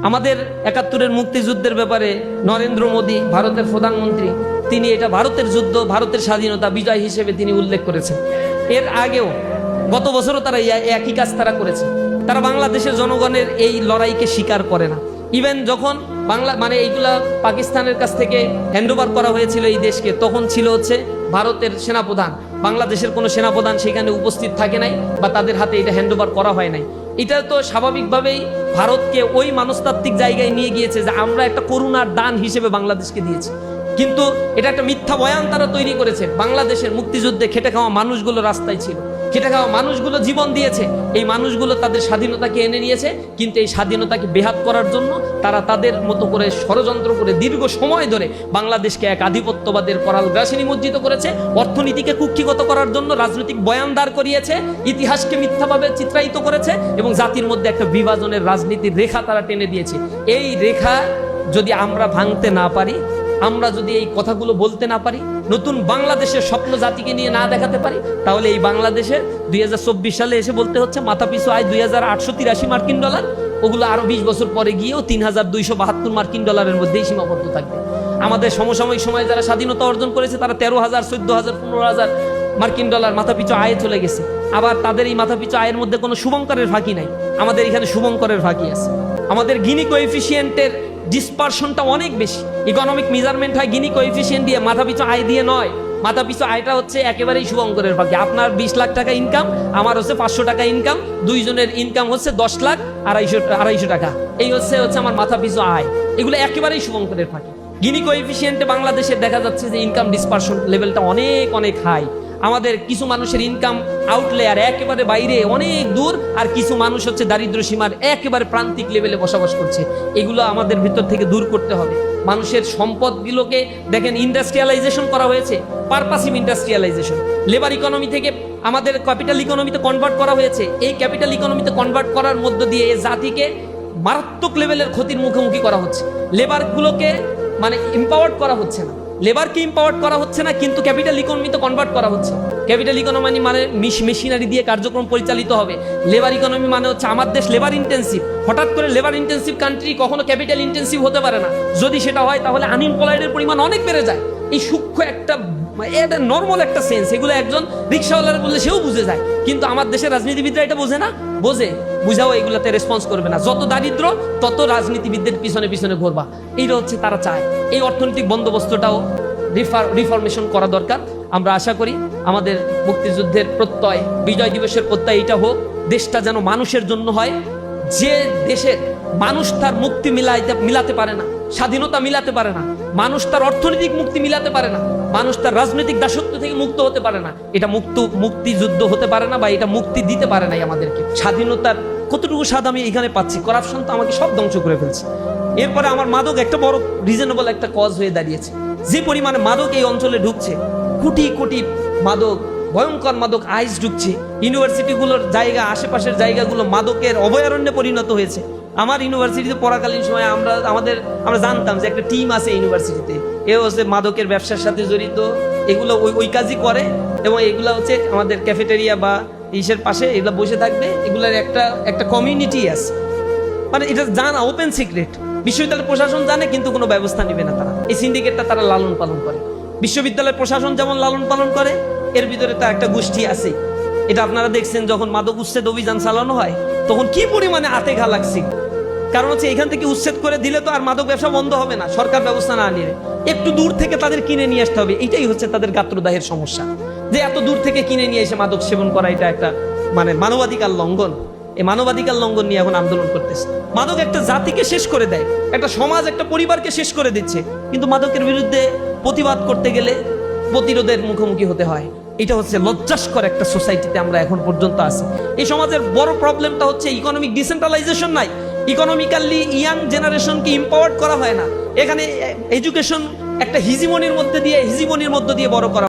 আমাদের ৭১-এর মুক্তিযুদ্ধের ব্যাপারে নরেন্দ্র মোদী ভারতের প্রধানমন্ত্রী, তিনি এটা ভারতের যুদ্ধ, ভারতের স্বাধীনতা বিজয় হিসেবে তিনি উল্লেখ করেছেন। এর আগেও গত বছরও তারা একই কাজ তারা করেছে। তারা বাংলাদেশের জনগণের এই লড়াইকে স্বীকার করে না। ইভেন যখন এইগুলা পাকিস্তানের কাছ থেকে হ্যান্ডওভার করা হয়েছিল এই দেশকে, তখন ছিল হচ্ছে ভারতের সেনাপ্রধান, বাংলাদেশের কোনো সেনাপ্রধান সেখানে উপস্থিত থাকে নাই বা তাদের হাতে এটা হ্যান্ডওভার করা হয় নাই। এটা তো স্বাভাবিকভাবেই ভারতকে ওই মনস্তাত্ত্বিক জায়গায় নিয়ে গিয়েছে যে আমরা একটা করুণার দান হিসেবে বাংলাদেশকে দিয়েছি। কিন্তু এটা একটা মিথ্যা বয়ান তারা তৈরি করেছে। বাংলাদেশের মুক্তিযুদ্ধে খেটে খাওয়া মানুষগুলো রাস্তায় ছিল, খেটে খাওয়া মানুষগুলো জীবন দিয়েছে, এই মানুষগুলো তাদের স্বাধীনতাকে এনে নিয়েছে। কিন্তু এই স্বাধীনতাকে বেহাত করার জন্য তারা তাদের মতো করে ষড়যন্ত্র করে দীর্ঘ সময় ধরে বাংলাদেশকে এক আধিপত্যবাদের করাল গ্রাসে নিমজ্জিত করেছে, অর্থনীতিকে কুক্ষিগত করার জন্য রাজনৈতিক বয়ান দাঁড় করিয়েছে, ইতিহাসকে মিথ্যাভাবে চিত্রায়িত করেছে এবং জাতির মধ্যে একটা বিভাজনের রাজনীতির রেখা তারা টেনে দিয়েছে। এই রেখা যদি আমরা ভাঙতে না পারি, আমরা যদি এই কথাগুলো বলতে না পারি, নতুন বাংলাদেশের স্বপ্ন জাতিকে নিয়ে না দেখাতে পারি, তাহলে এই বাংলাদেশের 2024 সালে এসে বলতে হচ্ছে মাথাপিছু আয় 2883 মার্কিন ডলার, ওগুলো আরো 20 বছর পরে গিয়েও 3272 মার্কিন ডলারের মধ্যেই সীমাবদ্ধ থাকবে। আমাদের সমসাময়িক সময়ে যারা স্বাধীনতা অর্জন করেছে তারা 13,000, 14,000, 15,000 মার্কিন ডলার মাথাপিছু আয়ে চলে গেছে। আবার তাদের এই মাথাপিছু আয়ের মধ্যে কোনো শুভঙ্করের ফাঁকি নাই, আমাদের এখানে শুভঙ্করের ফাঁকি আছে। আমাদের গিনি কোএফিসিয়েন্টের ডিসপারশনটা অনেক বেশি। ইকোনমিক মেজারমেন্ট হয় গিনি কোএফিসিয়েন্ট দিয়ে, মাথাপিছু আয় দিয়ে নয়। মাথাপিছু আয়টা হচ্ছে একেবারেই শুভঙ্করের ফাঁকি। আপনার 20 লাখ টাকা ইনকাম, আমার হচ্ছে 500 টাকা ইনকাম, দুইজনের ইনকাম হচ্ছে 10 লাখ 250 টাকা, এই হচ্ছে আমার মাথাপিছু আয়। এগুলো একেবারেই শুভঙ্করের ফাঁকি। গিনি কোএফিসিয়েন্টে বাংলাদেশে দেখা যাচ্ছে যে ইনকাম ডিসপারশন লেভেলটা অনেক অনেক হাই। আমাদের কিছু মানুষের ইনকাম আউটলেয়ার একেবারে বাইরে অনেক দূর, আর কিছু মানুষ হচ্ছে দারিদ্র সীমার একেবারে প্রান্তিক লেভেলে বসবাস করছে। এগুলো আমাদের ভিতর থেকে দূর করতে হবে। মানুষের সম্পদগুলোকে দেখেন ইন্ডাস্ট্রিয়ালাইজেশন করা হয়েছে, পারপাসিভ ইন্ডাস্ট্রিয়ালাইজেশন। লেবার ইকোনমি থেকে আমাদের ক্যাপিটাল ইকোনমিতে কনভার্ট করা হয়েছে। এই ক্যাপিটাল ইকোনমিতে কনভার্ট করার মধ্য দিয়ে এই জাতিকে মারাত্মক লেভেলের ক্ষতির মুখোমুখি করা হচ্ছে। লেবারগুলোকে এম্পাওয়ার্ড করা হচ্ছে না, লেবারকে এম্পাওয়ার্ড করা হচ্ছে না, কিন্তু ক্যাপিটাল ইকোনমিতে কনভার্ট করা হচ্ছে। ক্যাপিটাল ইকোনমি মেশিনারি দিয়ে কার্যক্রম পরিচালিত হবে। লেবার ইকোনমি মানে হচ্ছে আমার দেশ লেবার ইন্টেন্সিভ। হঠাৎ করে লেবার ইন্টেন্সিভ কান্ট্রি কখনো ক্যাপিটাল ইন্টেন্সিভ হতে পারে না। যদি সেটা হয় তাহলে আনএমপ্লয়েডের পরিমাণ অনেক বেড়ে যায়। এই সূক্ষ্ম একটা নর্মাল একটা সেন্স, এগুলো একজন রিক্সাওয়ালার বললে সেও বুঝে যায়, কিন্তু আমার দেশের রাজনীতিবিদরা এটা বোঝে না। বুঝাও এগুলাতে রেসপন্স করবে না। যত দারিদ্র তত রাজনীতিবিদদের পিছনে পিছনে ঘুরবা, এইটা হচ্ছে তারা চায়। এই অর্থনৈতিক বন্দোবস্তটাও রিফরমেশন করা দরকার। আমরা আশা করি আমাদের মুক্তিযুদ্ধের প্রত্যয়, বিজয় দিবসের প্রত্যয় এটা হোক, দেশটা যেন মানুষের জন্য হয়। যে দেশের মানুষ তার মুক্তি মিলাতে পারে না, স্বাধীনতা মিলাতে পারে না, মানুষ তার অর্থনৈতিক মুক্তি মিলাতে পারে না, মানুষ তার রাজনৈতিক দাসত্ব থেকে মুক্ত হতে পারে না, এটা মুক্তিযুদ্ধ হতে পারে না, বা এটা মুক্তি দিতে পারে নাই আমাদেরকে। স্বাধীনতার কতটুকু স্বাদ আমি এখানে পাচ্ছি? করাপশন তো আমাকে সব ধ্বংস করে ফেলছে। এরপরে আমার মাদক একটা বড় রিজনেবল একটা কজ হয়ে দাঁড়িয়েছে। যে পরিমাণে মাদক এই অঞ্চলে ঢুকছে, কোটি কোটি মাদক, ভয়ঙ্কর মাদক আইস ঢুকছে। ইউনিভার্সিটিগুলোর জায়গা, আশেপাশের জায়গাগুলো মাদকের অভয়ারণ্যে পরিণত হয়েছে। আমার ইউনিভার্সিটিতে পড়াকালীন সময় আমরা জানতাম যে একটা টিম আছে ইউনিভার্সিটিতে, এ হচ্ছে মাদকের ব্যবসার সাথে জড়িত, এগুলো ওই কাজই করে, এবং এগুলো হচ্ছে আমাদের ক্যাফেটেরিয়া বা ইসের পাশে এগুলো বসে থাকবে। এগুলোর একটা কমিউনিটি আছে, এটা জানা ওপেন সিক্রেট। বিশ্ববিদ্যালয় প্রশাসন জানে, কিন্তু কোনো ব্যবস্থা নেবে না তারা। এই সিন্ডিকেটটা তারা লালন পালন করে। বিশ্ববিদ্যালয় প্রশাসন যেমন লালন পালন করে, এর ভিতরে তার একটা গোষ্ঠী আছে। এটা আপনারা দেখছেন যখন মাদক উচ্ছেদ অভিযান চালানো হয় তখন কি পরিমাণে আতে ঘা লাগছে। কারণ হচ্ছে এখান থেকে উচ্ছেদ করে দিলে তো আর মাদক ব্যবসা বন্ধ হবে না, সরকার ব্যবস্থা না নিলে। একটু দূর থেকে তাদের কিনে নিয়ে আসতে হবে। এটাই হচ্ছে তাদের গাত্রদাহের সমস্যা, যে এত দূর থেকে কিনে নিয়ে এসে মাদক সেবন করা, এটা একটা মানবাধিকার লঙ্ঘন। এই মানবাধিকার লঙ্ঘন নিয়ে এখন আন্দোলন করতেছে। মাদক একটা জাতিকে শেষ করে দেয়, একটা সমাজ, একটা পরিবারকে শেষ করে দিচ্ছে, কিন্তু মাদকের বিরুদ্ধে প্রতিবাদ করতে গেলে প্রতিরোধের মুখোমুখি হতে হয়। এটা হচ্ছে লজ্জাস্কর একটা সোসাইটিতে আমরা এখন পর্যন্ত আছি। এই সমাজের বড় প্রবলেমটা হচ্ছে ইকোনমিক ডিসেন্ট্রালাইজেশন নাই। ইকোনমিক্যালি ইয়াং জেনারেশনকে এম্পাওয়ার্ড করা হয় না। এখানে এডুকেশন একটা হিজিমনির মধ্য দিয়ে বড় করা